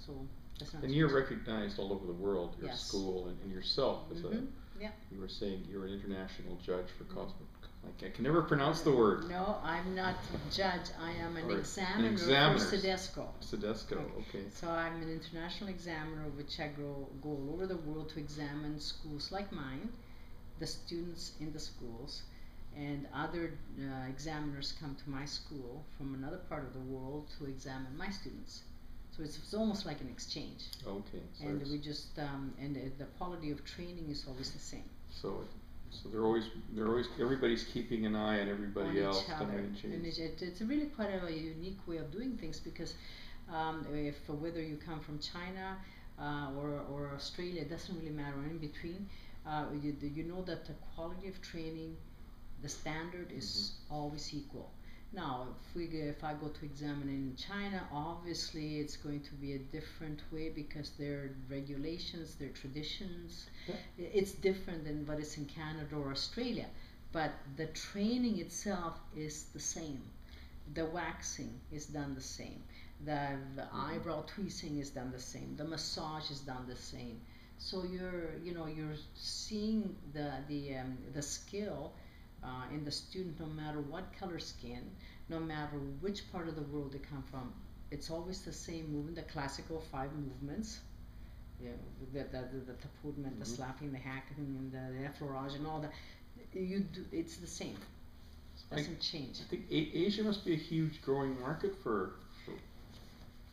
So that's not And you're recognized all over the world, your yes. school and yourself as a, yeah. you were saying you're an international judge for I can never pronounce the word. No, I'm not a judge. I am an examiner for CEDESCO. CEDESCO, okay. So I'm an international examiner, which I go all over the world to examine schools like mine, the students in the schools, and other examiners come to my school from another part of the world to examine my students. So it's almost like an exchange. Okay. So and we just and the quality of training is always the same. So they're always everybody's keeping an eye on everybody else. And it's really quite a unique way of doing things, because if whether you come from China or Australia, it doesn't really matter, in between, you know that the quality of training, the standard is always equal. Now, if I go to examine in China, obviously it's going to be a different way, because their regulations, their traditions, it's different than what is in Canada or Australia. But the training itself is the same. The waxing is done the same. The eyebrow tweezing is done the same. The massage is done the same. So you're seeing the skill in the student, no matter what color skin, no matter which part of the world they come from. It's always the same movement, the classical 5 movements. Yeah, the tapudment, the slapping, the hacking, and the effleurage, and all that. It's the same. Doesn't change. I think Asia must be a huge growing market for.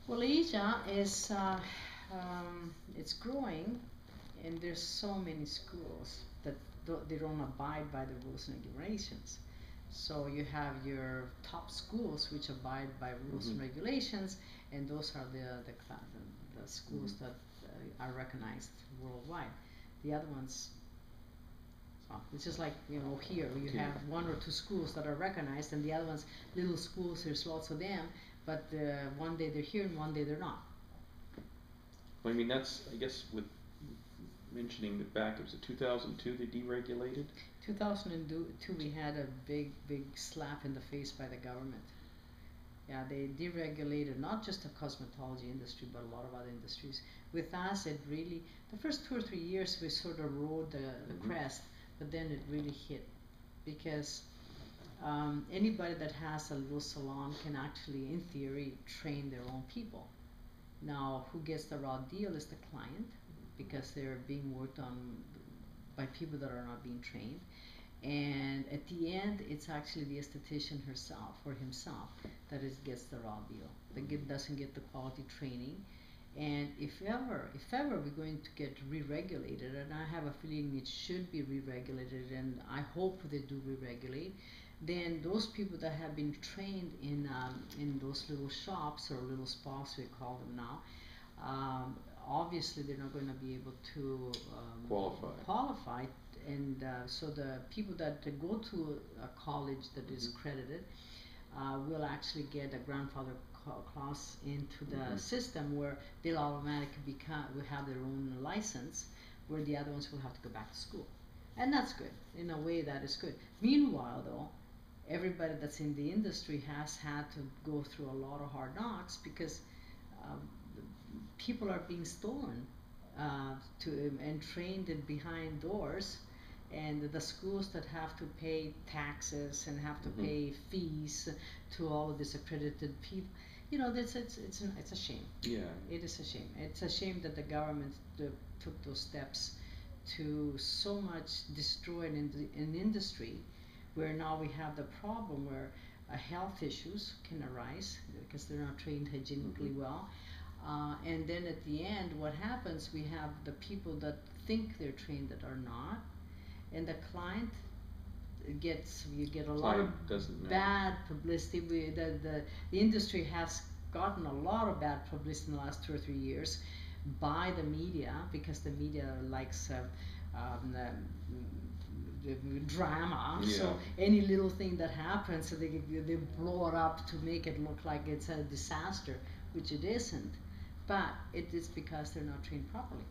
Well, Asia is it's growing, and there's so many schools that they don't abide by the rules and regulations. So you have your top schools which abide by rules and regulations, and those are the schools that are recognized worldwide. The other ones, it's just like, here you have 1 or 2 schools that are recognized, and the other ones, little schools, there's lots of them, but one day they're here and one day they're not. Well, I mean, that's, I guess, with mentioning that back, it was in 2002 they deregulated? 2002 we had a big slap in the face by the government. Yeah, they deregulated not just the cosmetology industry, but a lot of other industries. With us, it really, the first 2 or 3 years we sort of rode the crest, but then it really hit, because anybody that has a little salon can actually, in theory, train their own people. Now, who gets the raw deal is the client, because they're being worked on by people that are not being trained. And at the end, it's actually the esthetician herself or himself that gets the raw deal, that doesn't get the quality training. And if ever we're going to get re-regulated, and I have a feeling it should be re-regulated, and I hope they do re-regulate, then those people that have been trained in those little shops or little spas, we call them now, obviously they're not going to be able to qualify. And so the people that go to a college that is accredited will actually get a grandfather clause into the system, where they'll automatically will have their own license, where the other ones will have to go back to school. And that's good. In a way, that is good. Meanwhile, though, everybody that's in the industry has had to go through a lot of hard knocks, because people are being stolen and trained behind doors, and the schools that have to pay taxes and have to pay fees to all of these accredited people. It's a shame. Yeah, it is a shame. It's a shame that the government took those steps to so much destroy an industry, where now we have the problem where health issues can arise because they're not trained hygienically well. And then at the end, what happens, we have the people that think they're trained that are not, and the client you get a lot of bad publicity. The industry has gotten a lot of bad publicity in the last 2 or 3 years by the media, because the media likes drama. So any little thing that happens, so they blow it up to make it look like it's a disaster, which it isn't. But it is because they're not trained properly.